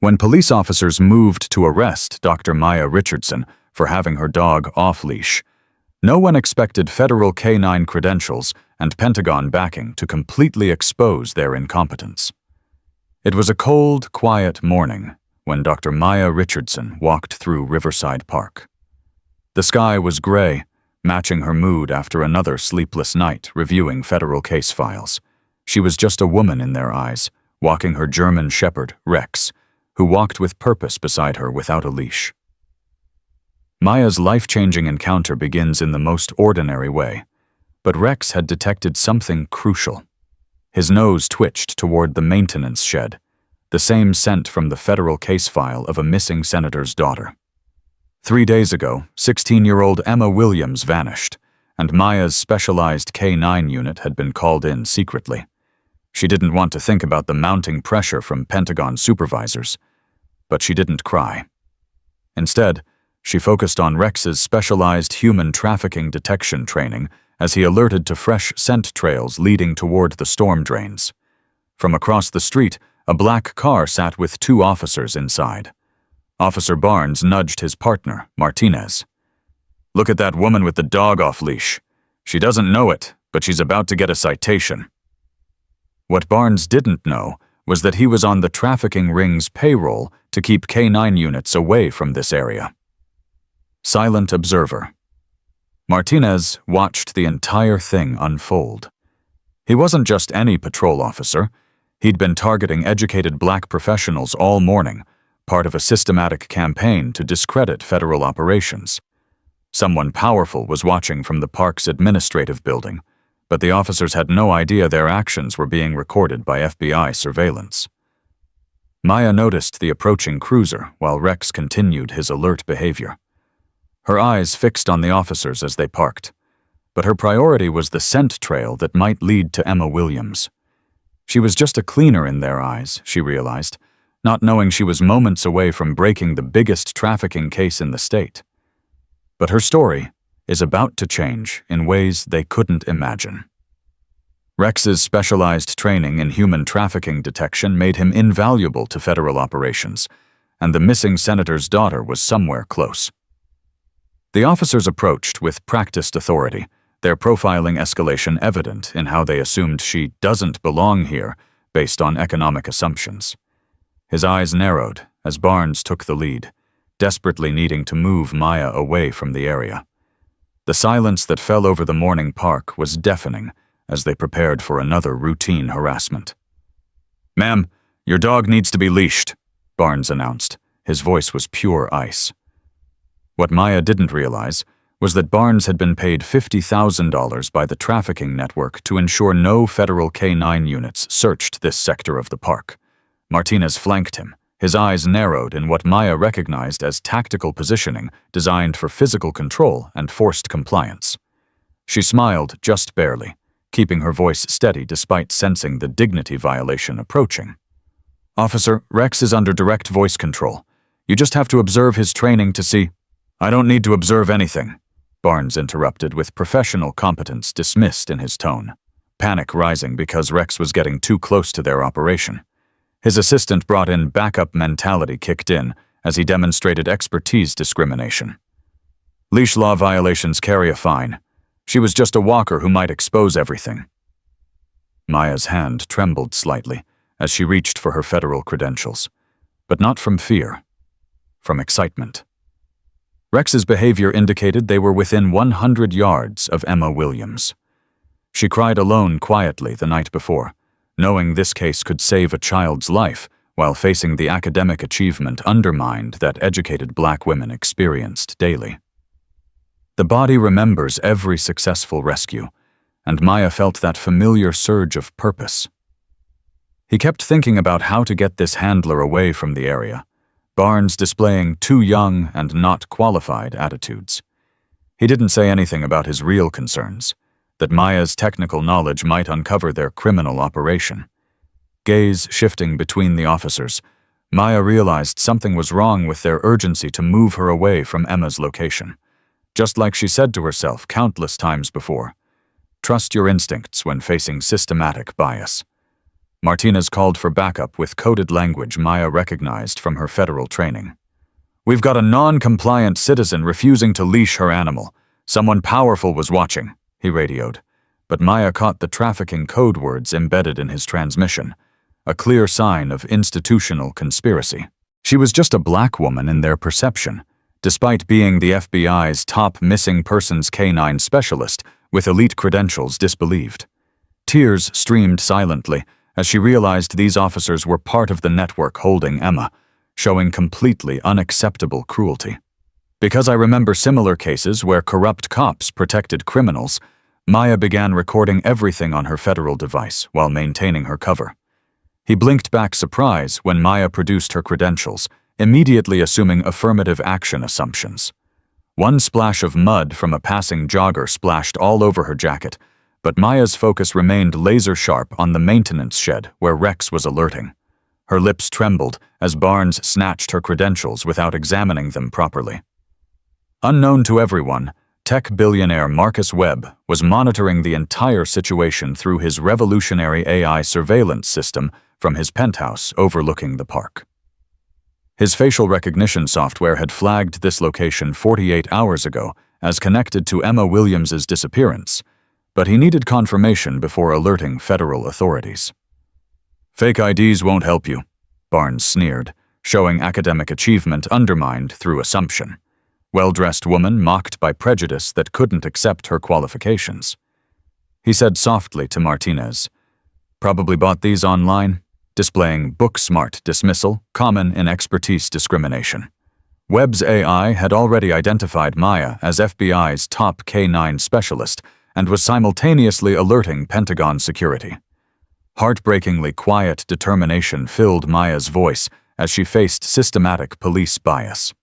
When police officers moved to arrest Dr. Maya Richardson for having her dog off-leash, no one expected federal K-9 credentials and Pentagon backing to completely expose their incompetence. It was a cold, quiet morning when Dr. Maya Richardson walked through Riverside Park. The sky was gray, matching her mood after another sleepless night reviewing federal case files. She was just a woman in their eyes, walking her German shepherd, Rex, who walked with purpose beside her without a leash. Maya's life-changing encounter begins in the most ordinary way, but Rex had detected something crucial. His nose twitched toward the maintenance shed, the same scent from the federal case file of a missing senator's daughter. 3 days ago, 16-year-old Emma Williams vanished, and Maya's specialized K-9 unit had been called in secretly. She didn't want to think about the mounting pressure from Pentagon supervisors, but she didn't cry. Instead, she focused on Rex's specialized human trafficking detection training as he alerted to fresh scent trails leading toward the storm drains. From across the street, a black car sat with 2 officers inside. Officer Barnes nudged his partner, Martinez. "Look at that woman with the dog off-leash. She doesn't know it, but she's about to get a citation." What Barnes didn't know was that he was on the trafficking ring's payroll to keep K-9 units away from this area. Silent observer. Martinez watched the entire thing unfold. He wasn't just any patrol officer. He'd been targeting educated black professionals all morning, part of a systematic campaign to discredit federal operations. Someone powerful was watching from the park's administrative building, but the officers had no idea their actions were being recorded by FBI surveillance. Maya noticed the approaching cruiser while Rex continued his alert behavior. Her eyes fixed on the officers as they parked, but her priority was the scent trail that might lead to Emma Williams. She was just a cleaner in their eyes, she realized, not knowing she was moments away from breaking the biggest trafficking case in the state. But her story is about to change in ways they couldn't imagine. Rex's specialized training in human trafficking detection made him invaluable to federal operations, and the missing senator's daughter was somewhere close. The officers approached with practiced authority, their profiling escalation evident in how they assumed she doesn't belong here based on economic assumptions. His eyes narrowed as Barnes took the lead, desperately needing to move Maya away from the area. The silence that fell over the morning park was deafening as they prepared for another routine harassment. "Ma'am, your dog needs to be leashed," Barnes announced. His voice was pure ice. What Maya didn't realize was that Barnes had been paid $50,000 by the trafficking network to ensure no federal K-9 units searched this sector of the park. Martinez flanked him, his eyes narrowed in what Maya recognized as tactical positioning designed for physical control and forced compliance. She smiled just barely, keeping her voice steady despite sensing the dignity violation approaching. "Officer, Rex is under direct voice control. You just have to observe his training to see—" "I don't need to observe anything," Barnes interrupted with professional competence dismissed in his tone, panic rising because Rex was getting too close to their operation. His assistant brought in backup mentality kicked in as he demonstrated expertise discrimination. "Leash law violations carry a fine. She was just a walker who might expose everything." Maya's hand trembled slightly as she reached for her federal credentials, but not from fear, from excitement. Rex's behavior indicated they were within 100 yards of Emma Williams. She cried alone quietly the night before, knowing this case could save a child's life while facing the academic achievement undermined that educated black women experienced daily. The body remembers every successful rescue, and Maya felt that familiar surge of purpose. He kept thinking about how to get this handler away from the area, Barnes displaying too young and not qualified attitudes. He didn't say anything about his real concerns, that Maya's technical knowledge might uncover their criminal operation. Gaze shifting between the officers, Maya realized something was wrong with their urgency to move her away from Emma's location. Just like she said to herself countless times before, trust your instincts when facing systematic bias. Martinez called for backup with coded language Maya recognized from her federal training. "We've got a non-compliant citizen refusing to leash her animal. Someone powerful was watching," he radioed. But Maya caught the trafficking code words embedded in his transmission, a clear sign of institutional conspiracy. She was just a black woman in their perception, despite being the FBI's top missing persons K-9 specialist with elite credentials disbelieved. Tears streamed silently as she realized these officers were part of the network holding Emma, showing completely unacceptable cruelty. Because I remember similar cases where corrupt cops protected criminals, Maya began recording everything on her federal device while maintaining her cover. He blinked back surprise when Maya produced her credentials, immediately assuming affirmative action assumptions. One splash of mud from a passing jogger splashed all over her jacket, but Maya's focus remained laser-sharp on the maintenance shed where Rex was alerting. Her lips trembled as Barnes snatched her credentials without examining them properly. Unknown to everyone, tech billionaire Marcus Webb was monitoring the entire situation through his revolutionary AI surveillance system from his penthouse overlooking the park. His facial recognition software had flagged this location 48 hours ago as connected to Emma Williams's disappearance, but he needed confirmation before alerting federal authorities. "Fake IDs won't help you," Barnes sneered, showing academic achievement undermined through assumption. Well-dressed woman mocked by prejudice that couldn't accept her qualifications. He said softly to Martinez, "Probably bought these online," displaying book-smart dismissal, common in expertise discrimination. Webb's AI had already identified Maya as FBI's top K-9 specialist and was simultaneously alerting Pentagon security. Heartbreakingly quiet determination filled Maya's voice as she faced systematic police bias.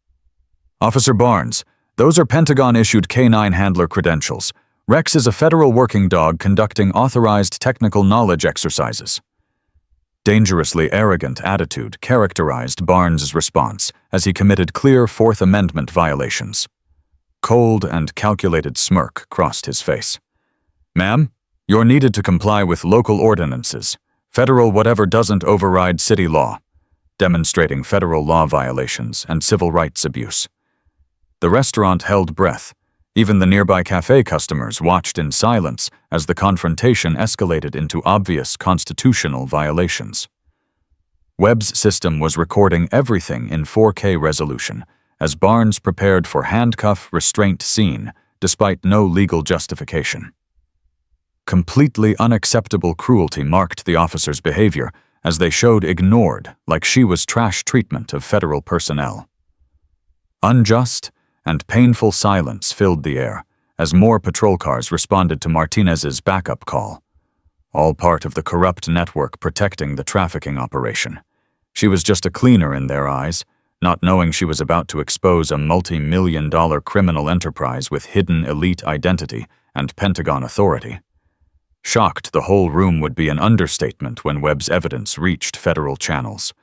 "Officer Barnes, those are Pentagon-issued K-9 handler credentials. Rex is a federal working dog conducting authorized technical knowledge exercises." Dangerously arrogant attitude characterized Barnes's response as he committed clear Fourth Amendment violations. Cold and calculated smirk crossed his face. "Ma'am, you're needed to comply with local ordinances. Federal whatever doesn't override city law," demonstrating federal law violations and civil rights abuse. The restaurant held breath. Even the nearby cafe customers watched in silence as the confrontation escalated into obvious constitutional violations. Webb's system was recording everything in 4K resolution as Barnes prepared for handcuff restraint scene despite no legal justification. Completely unacceptable cruelty marked the officer's behavior as they showed ignored like she was trash treatment of federal personnel. Unjust and painful silence filled the air as more patrol cars responded to Martinez's backup call, all part of the corrupt network protecting the trafficking operation. She was just a cleaner in their eyes, not knowing she was about to expose a multi-million-dollar criminal enterprise with hidden elite identity and Pentagon authority. Shocked the whole room would be an understatement when Webb's evidence reached federal channels.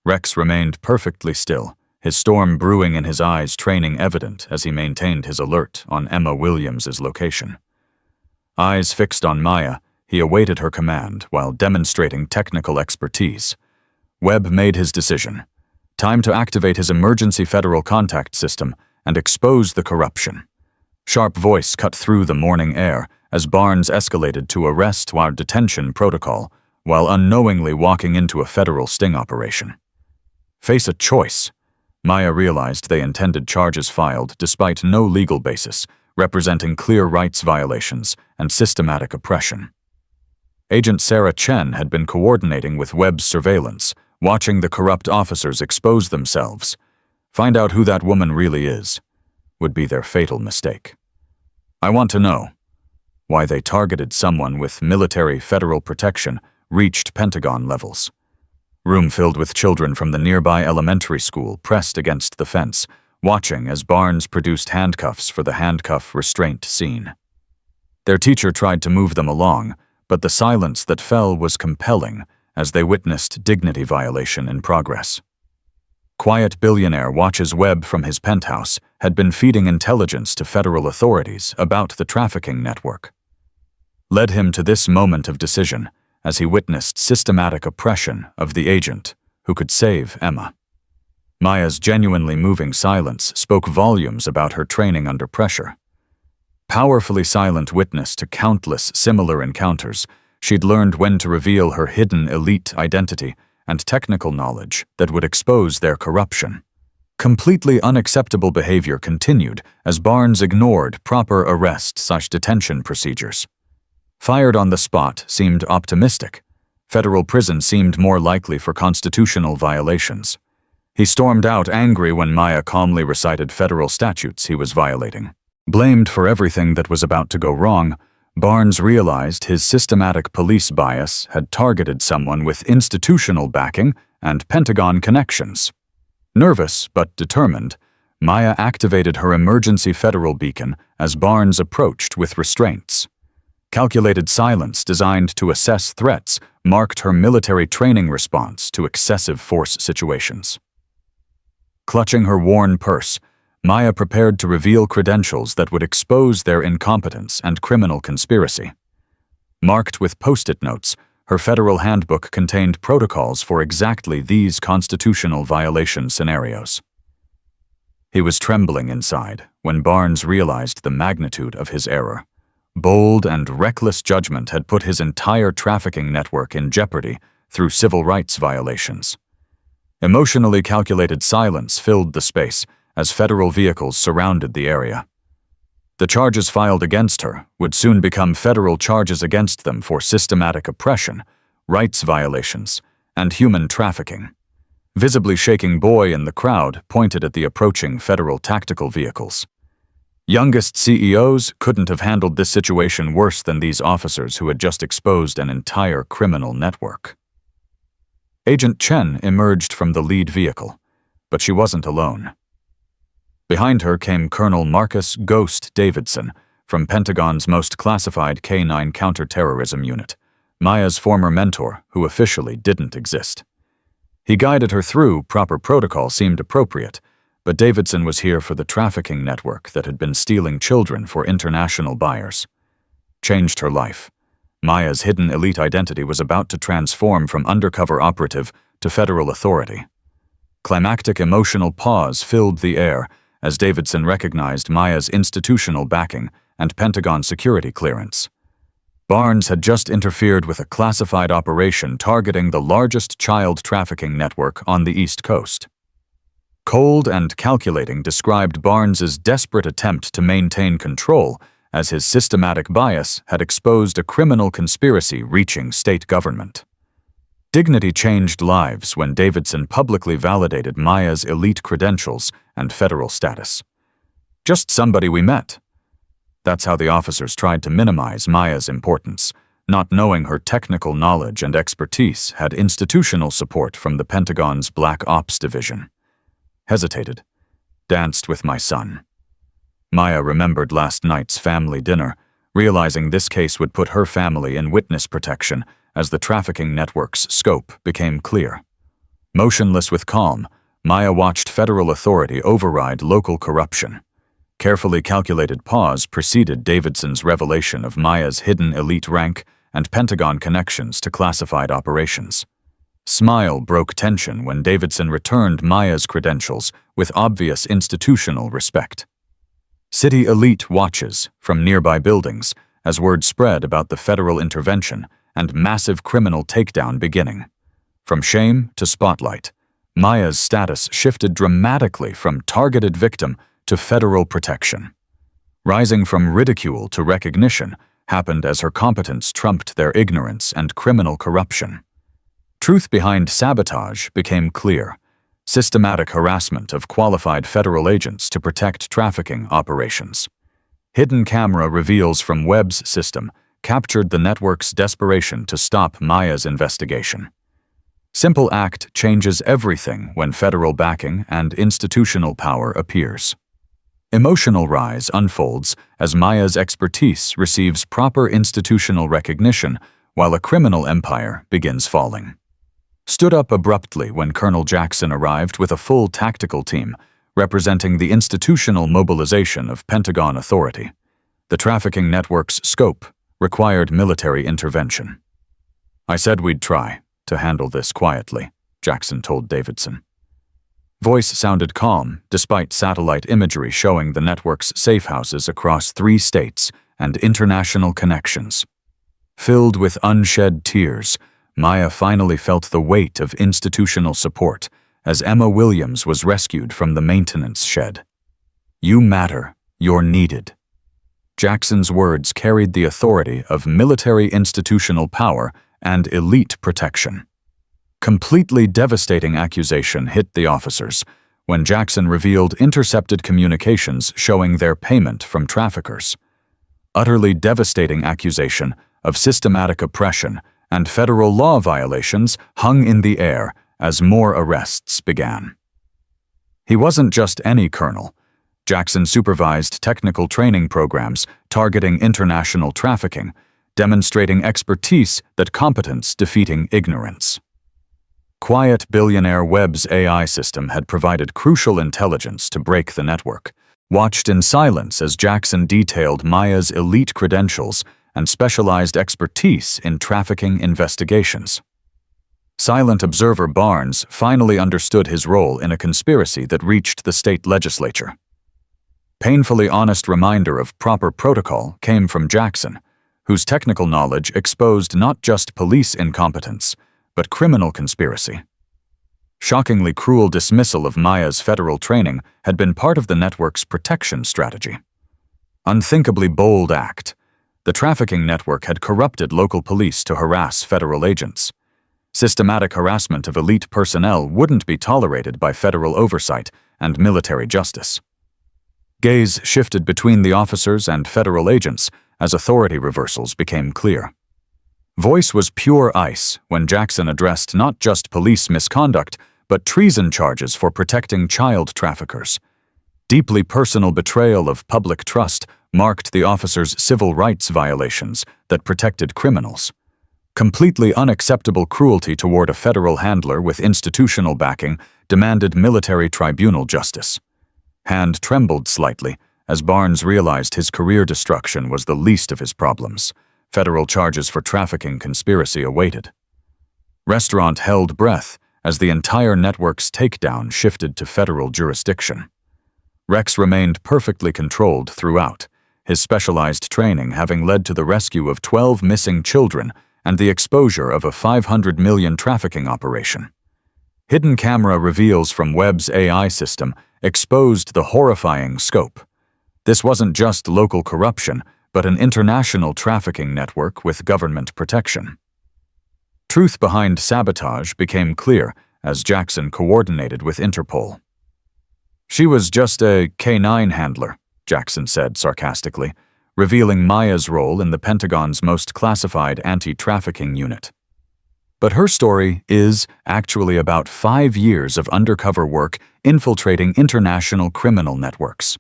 Rex remained perfectly still, his storm brewing in his eyes training evident as he maintained his alert on Emma Williams's location. Eyes fixed on Maya, he awaited her command while demonstrating technical expertise. Webb made his decision. Time to activate his emergency federal contact system and expose the corruption. Sharp voice cut through the morning air as Barnes escalated to arrest while detention protocol while unknowingly walking into a federal sting operation. Face a choice. Maya realized they intended charges filed despite no legal basis, representing clear rights violations and systematic oppression. Agent Sarah Chen had been coordinating with Webb's surveillance, watching the corrupt officers expose themselves. Find out who that woman really is would be their fatal mistake. "I want to know why they targeted someone with military federal protection reached Pentagon levels." Room filled with children from the nearby elementary school pressed against the fence, watching as Barnes produced handcuffs for the handcuff restraint scene. Their teacher tried to move them along, but the silence that fell was compelling as they witnessed dignity violation in progress. Quiet billionaire watches Webb from his penthouse had been feeding intelligence to federal authorities about the trafficking network. Led him to this moment of decision as he witnessed systematic oppression of the agent who could save Emma. Maya's genuinely moving silence spoke volumes about her training under pressure. Powerfully silent witness to countless similar encounters, she'd learned when to reveal her hidden elite identity and technical knowledge that would expose their corruption. Completely unacceptable behavior continued as Barnes ignored proper arrest/detention procedures. Fired on the spot seemed optimistic. Federal prison seemed more likely for constitutional violations. He stormed out angry when Maya calmly recited federal statutes he was violating. Blamed for everything that was about to go wrong, Barnes realized his systematic police bias had targeted someone with institutional backing and Pentagon connections. Nervous but determined, Maya activated her emergency federal beacon as Barnes approached with restraints. Calculated silence designed to assess threats marked her military training response to excessive force situations. Clutching her worn purse, Maya prepared to reveal credentials that would expose their incompetence and criminal conspiracy. Marked with post-it notes, her federal handbook contained protocols for exactly these constitutional violation scenarios. He was trembling inside when Barnes realized the magnitude of his error. Bold and reckless judgment had put his entire trafficking network in jeopardy through civil rights violations. Emotionally calculated silence filled the space as federal vehicles surrounded the area. The charges filed against her would soon become federal charges against them for systematic oppression, rights violations, and human trafficking. Visibly shaking boy in the crowd pointed at the approaching federal tactical vehicles. Youngest CEOs couldn't have handled this situation worse than these officers who had just exposed an entire criminal network. Agent Chen emerged from the lead vehicle, but she wasn't alone. Behind her came Colonel Marcus "Ghost" Davidson from Pentagon's most classified K-9 counterterrorism unit, Maya's former mentor who officially didn't exist. He guided her through proper protocol seemed appropriate, but Davidson was here for the trafficking network that had been stealing children for international buyers. Changed her life. Maya's hidden elite identity was about to transform from undercover operative to federal authority. Climactic emotional pause filled the air as Davidson recognized Maya's institutional backing and Pentagon security clearance. Barnes had just interfered with a classified operation targeting the largest child trafficking network on the East Coast. Cold and calculating described Barnes's desperate attempt to maintain control as his systematic bias had exposed a criminal conspiracy reaching state government. Dignity changed lives when Davidson publicly validated Maya's elite credentials and federal status. Just somebody we met. That's how the officers tried to minimize Maya's importance, not knowing her technical knowledge and expertise had institutional support from the Pentagon's Black Ops Division. Hesitated. Danced with my son. Maya remembered last night's family dinner, realizing this case would put her family in witness protection as the trafficking network's scope became clear. Motionless with calm, Maya watched federal authority override local corruption. Carefully calculated pause preceded Davidson's revelation of Maya's hidden elite rank and Pentagon connections to classified operations. Smile broke tension when Davidson returned Maya's credentials with obvious institutional respect. City elite watches from nearby buildings as word spread about the federal intervention and massive criminal takedown beginning. From shame to spotlight, Maya's status shifted dramatically from targeted victim to federal protection. Rising from ridicule to recognition happened as her competence trumped their ignorance and criminal corruption. Truth behind sabotage became clear. Systematic harassment of qualified federal agents to protect trafficking operations. Hidden camera reveals from Webb's system captured the network's desperation to stop Maya's investigation. Simple act changes everything when federal backing and institutional power appears. Emotional rise unfolds as Maya's expertise receives proper institutional recognition while a criminal empire begins falling. Stood up abruptly when Colonel Jackson arrived with a full tactical team, representing the institutional mobilization of Pentagon authority. The trafficking network's scope required military intervention. "I said we'd try to handle this quietly," Jackson told Davidson. Voice sounded calm, despite satellite imagery showing the network's safe houses across 3 states and international connections. Filled with unshed tears, Maya finally felt the weight of institutional support as Emma Williams was rescued from the maintenance shed. "You matter. You're needed." Jackson's words carried the authority of military institutional power and elite protection. Completely devastating accusation hit the officers when Jackson revealed intercepted communications showing their payment from traffickers. Utterly devastating accusation of systematic oppression and federal law violations hung in the air as more arrests began. He wasn't just any colonel. Jackson supervised technical training programs targeting international trafficking, demonstrating expertise that competence defeating ignorance. Quiet billionaire Webb's AI system had provided crucial intelligence to break the network, watched in silence as Jackson detailed Maya's elite credentials and specialized expertise in trafficking investigations. Silent observer Barnes finally understood his role in a conspiracy that reached the state legislature. Painfully honest reminder of proper protocol came from Jackson, whose technical knowledge exposed not just police incompetence, but criminal conspiracy. Shockingly cruel dismissal of Maya's federal training had been part of the network's protection strategy. Unthinkably bold act. The trafficking network had corrupted local police to harass federal agents. Systematic harassment of elite personnel wouldn't be tolerated by federal oversight and military justice. Gaze shifted between the officers and federal agents as authority reversals became clear. Voice was pure ice when Jackson addressed not just police misconduct, but treason charges for protecting child traffickers. Deeply personal betrayal of public trust marked the officers' civil rights violations that protected criminals. Completely unacceptable cruelty toward a federal handler with institutional backing demanded military tribunal justice. Hand trembled slightly as Barnes realized his career destruction was the least of his problems. Federal charges for trafficking conspiracy awaited. Restaurant held breath as the entire network's takedown shifted to federal jurisdiction. Rex remained perfectly controlled throughout, his specialized training having led to the rescue of 12 missing children and the exposure of a $500 million trafficking operation. Hidden camera reveals from Webb's AI system exposed the horrifying scope. This wasn't just local corruption, but an international trafficking network with government protection. Truth behind sabotage became clear as Jackson coordinated with Interpol. "She was just a K-9 handler," Jackson said sarcastically, revealing Maya's role in the Pentagon's most classified anti-trafficking unit. But her story is actually about 5 years of undercover work infiltrating international criminal networks.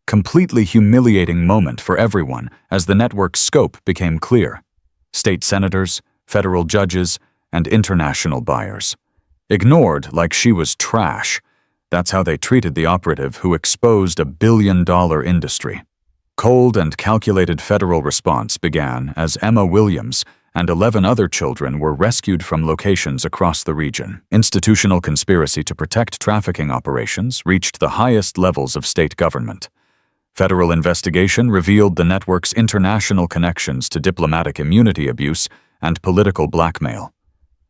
Completely humiliating moment for everyone as the network's scope became clear. State senators, federal judges, and international buyers. Ignored like she was trash. That's how they treated the operative who exposed a billion-dollar industry. Cold and calculated federal response began as Emma Williams and 11 other children were rescued from locations across the region. Institutional conspiracy to protect trafficking operations reached the highest levels of state government. Federal investigation revealed the network's international connections to diplomatic immunity abuse and political blackmail.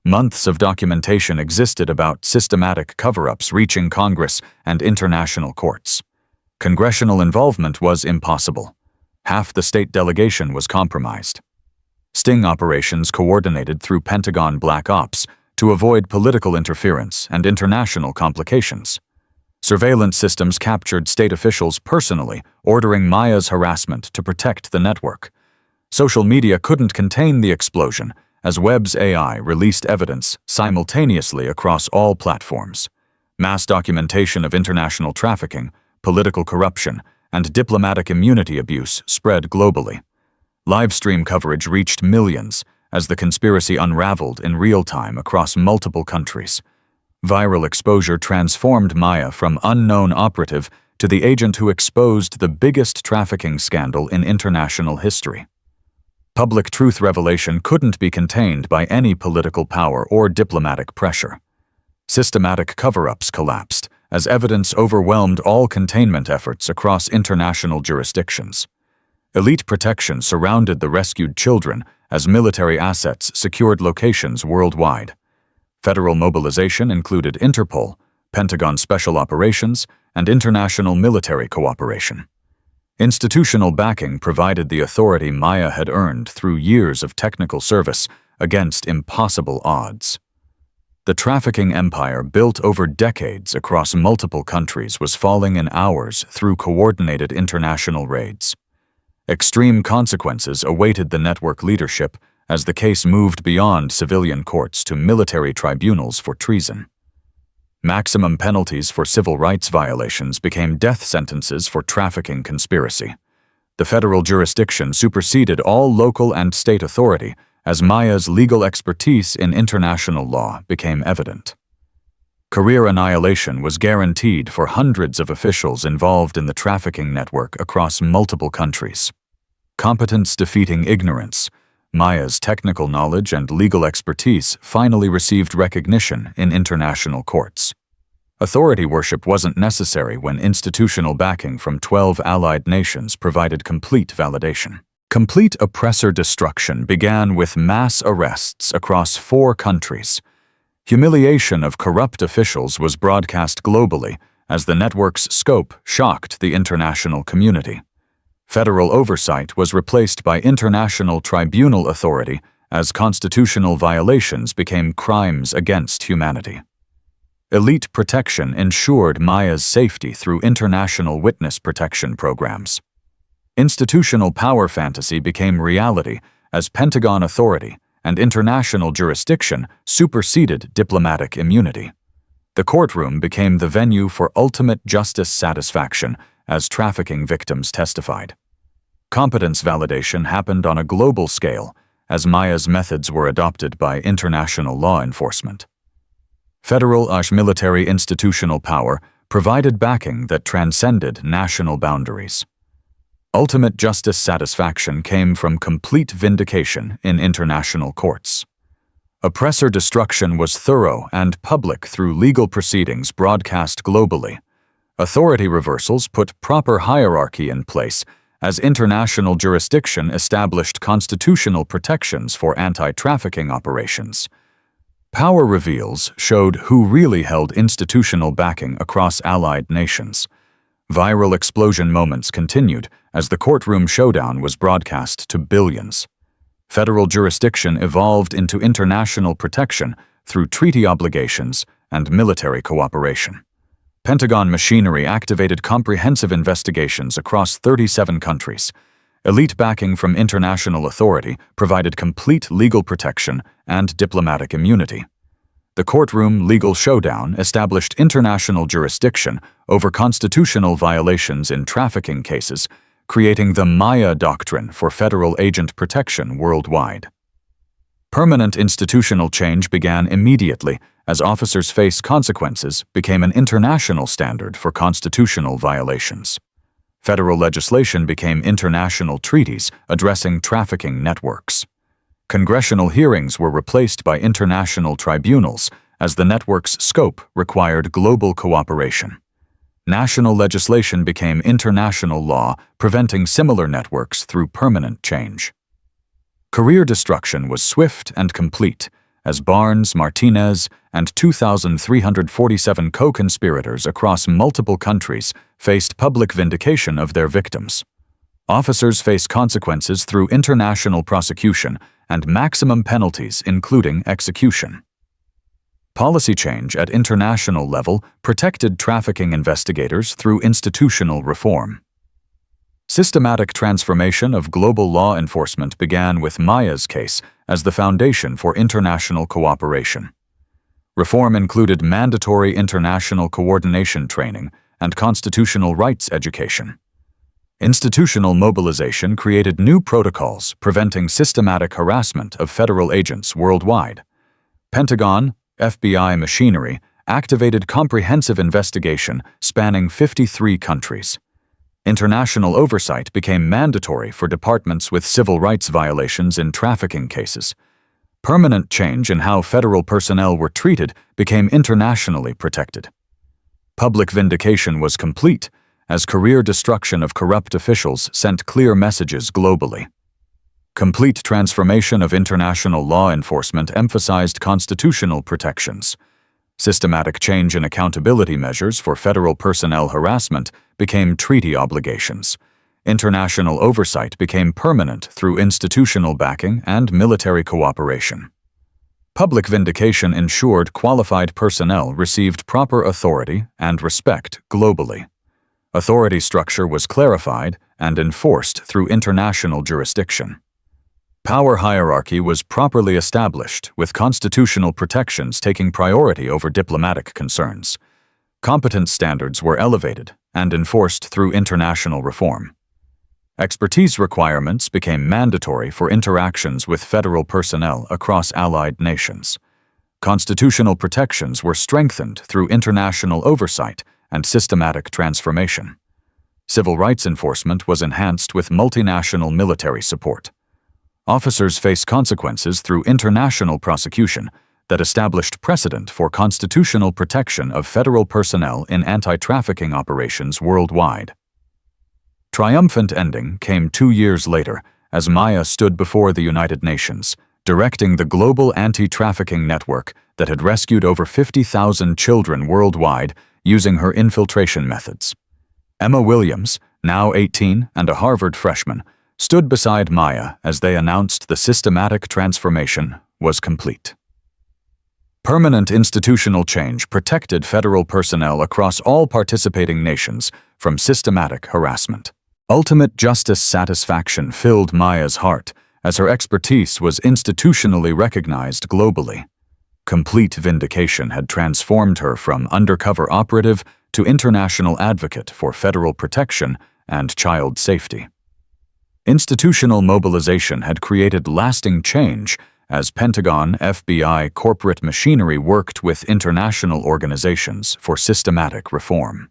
Months of documentation existed about systematic cover-ups reaching Congress and international courts. Congressional involvement was impossible. Half the state delegation was compromised. Sting operations coordinated through Pentagon Black Ops to avoid political interference and international complications. Surveillance systems captured state officials personally, ordering Maya's harassment to protect the network. Social media couldn't contain the explosion, as Webb's AI released evidence simultaneously across all platforms. Mass documentation of international trafficking, political corruption, and diplomatic immunity abuse spread globally. Livestream coverage reached millions as the conspiracy unraveled in real time across multiple countries. Viral exposure transformed Maya from unknown operative to the agent who exposed the biggest trafficking scandal in international history. Public truth revelation couldn't be contained by any political power or diplomatic pressure. Systematic cover-ups collapsed as evidence overwhelmed all containment efforts across international jurisdictions. Elite protection surrounded the rescued children as military assets secured locations worldwide. Federal mobilization included Interpol, Pentagon Special Operations, and international military cooperation. Institutional backing provided the authority Maya had earned through years of technical service against impossible odds. The trafficking empire built over decades across multiple countries was falling in hours through coordinated international raids. Extreme consequences awaited the network leadership as the case moved beyond civilian courts to military tribunals for treason. Maximum penalties for civil rights violations became death sentences for trafficking conspiracy. The federal jurisdiction superseded all local and state authority as Maya's legal expertise in international law became evident. Career annihilation was guaranteed for hundreds of officials involved in the trafficking network across multiple countries. Competence defeating ignorance, Maya's technical knowledge and legal expertise finally received recognition in international courts. Authority worship wasn't necessary when institutional backing from 12 allied nations provided complete validation. Complete oppressor destruction began with mass arrests across 4 countries. Humiliation of corrupt officials was broadcast globally as the network's scope shocked the international community. Federal oversight was replaced by international tribunal authority as constitutional violations became crimes against humanity. Elite protection ensured Maya's safety through international witness protection programs. Institutional power fantasy became reality as Pentagon authority and international jurisdiction superseded diplomatic immunity. The courtroom became the venue for ultimate justice satisfaction as trafficking victims testified. Competence validation happened on a global scale as Maya's methods were adopted by international law enforcement. Federal military institutional power provided backing that transcended national boundaries. Ultimate justice satisfaction came from complete vindication in international courts. Oppressor destruction was thorough and public through legal proceedings broadcast globally. Authority reversals put proper hierarchy in place as international jurisdiction established constitutional protections for anti-trafficking operations. Power reveals showed who really held institutional backing across allied nations. Viral explosion moments continued as the courtroom showdown was broadcast to billions. Federal jurisdiction evolved into international protection through treaty obligations and military cooperation. Pentagon machinery activated comprehensive investigations across 37 countries. Elite backing from international authority provided complete legal protection and diplomatic immunity. The courtroom legal showdown established international jurisdiction over constitutional violations in trafficking cases, creating the Maya Doctrine for federal agent protection worldwide. Permanent institutional change began immediately as officers face consequences became an international standard for constitutional violations. Federal legislation became international treaties addressing trafficking networks. Congressional hearings were replaced by international tribunals as the network's scope required global cooperation. National legislation became international law, preventing similar networks through permanent change. Career destruction was swift and complete, as Barnes, Martinez, and 2,347 co-conspirators across multiple countries faced public vindication of their victims. Officers face consequences through international prosecution and maximum penalties including execution. Policy change at international level protected trafficking investigators through institutional reform. Systematic transformation of global law enforcement began with Maya's case as the foundation for international cooperation. Reform included mandatory international coordination training and constitutional rights education. Institutional mobilization created new protocols preventing systematic harassment of federal agents worldwide. Pentagon, FBI machinery activated comprehensive investigation spanning 53 countries. International oversight became mandatory for departments with civil rights violations in trafficking cases. Permanent change in how federal personnel were treated became internationally protected. Public vindication was complete, as career destruction of corrupt officials sent clear messages globally. Complete transformation of international law enforcement emphasized constitutional protections. Systematic change in accountability measures for federal personnel harassment became treaty obligations. International oversight became permanent through institutional backing and military cooperation. Public vindication ensured qualified personnel received proper authority and respect globally. Authority structure was clarified and enforced through international jurisdiction. Power hierarchy was properly established, with constitutional protections taking priority over diplomatic concerns. Competence standards were elevated and enforced through international reform. Expertise requirements became mandatory for interactions with federal personnel across allied nations. Constitutional protections were strengthened through international oversight and systematic transformation. Civil rights enforcement was enhanced with multinational military support. Officers face consequences through international prosecution that established precedent for constitutional protection of federal personnel in anti-trafficking operations worldwide. Triumphant ending came 2 years later as Maya stood before the United Nations, directing the global anti-trafficking network that had rescued over 50,000 children worldwide using her infiltration methods. Emma Williams, now 18 and a Harvard freshman, stood beside Maya as they announced the systematic transformation was complete. Permanent institutional change protected federal personnel across all participating nations from systematic harassment. Ultimate justice satisfaction filled Maya's heart as her expertise was institutionally recognized globally. Complete vindication had transformed her from undercover operative to international advocate for federal protection and child safety. Institutional mobilization had created lasting change as Pentagon, FBI, corporate machinery worked with international organizations for systematic reform.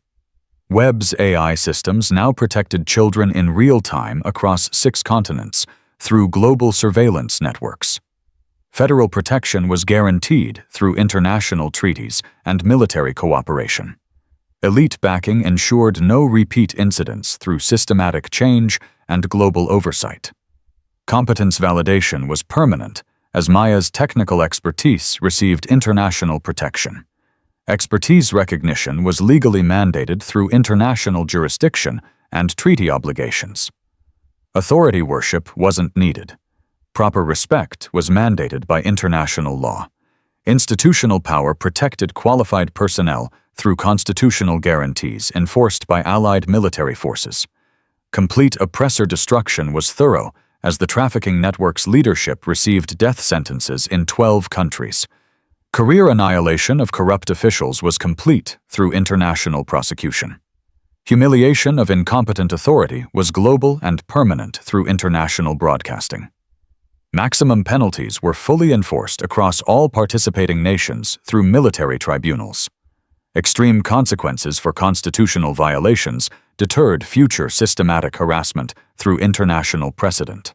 Webb's AI systems now protected children in real time across 6 continents through global surveillance networks. Federal protection was guaranteed through international treaties and military cooperation. Elite backing ensured no repeat incidents through systematic change and global oversight. Competence validation was permanent as Maya's technical expertise received international protection. Expertise recognition was legally mandated through international jurisdiction and treaty obligations. Authority worship wasn't needed. Proper respect was mandated by international law. Institutional power protected qualified personnel through constitutional guarantees enforced by allied military forces. Complete oppressor destruction was thorough as the trafficking network's leadership received death sentences in 12 countries. Career annihilation of corrupt officials was complete through international prosecution. Humiliation of incompetent authority was global and permanent through international broadcasting. Maximum penalties were fully enforced across all participating nations through military tribunals. Extreme consequences for constitutional violations deterred future systematic harassment through international precedent.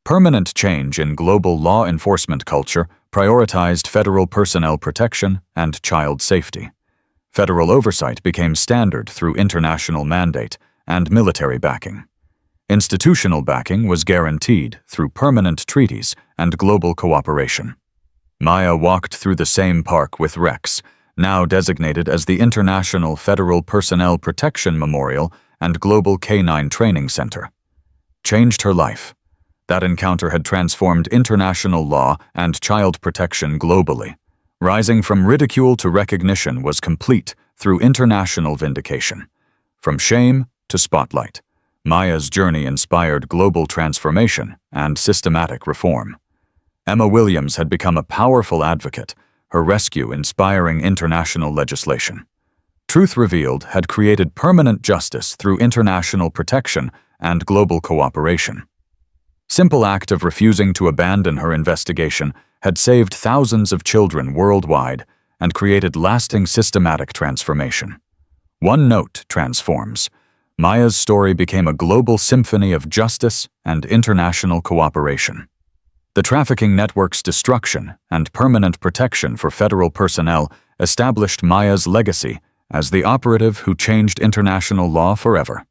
Permanent change in global law enforcement culture prioritized federal personnel protection and child safety. Federal oversight became standard through international mandate and military backing. Institutional backing was guaranteed through permanent treaties and global cooperation. Maya walked through the same park with Rex, now designated as the International Federal Personnel Protection Memorial and Global K-9 Training Center. Changed her life. That encounter had transformed international law and child protection globally. Rising from ridicule to recognition was complete through international vindication. From shame to spotlight, Maya's journey inspired global transformation and systematic reform. Emma Williams had become a powerful advocate, her rescue inspiring international legislation. Truth Revealed had created permanent justice through international protection and global cooperation. Simple act of refusing to abandon her investigation had saved thousands of children worldwide and created lasting systematic transformation. One note transforms. Maya's story became a global symphony of justice and international cooperation. The trafficking network's destruction and permanent protection for federal personnel established Maya's legacy as the operative who changed international law forever.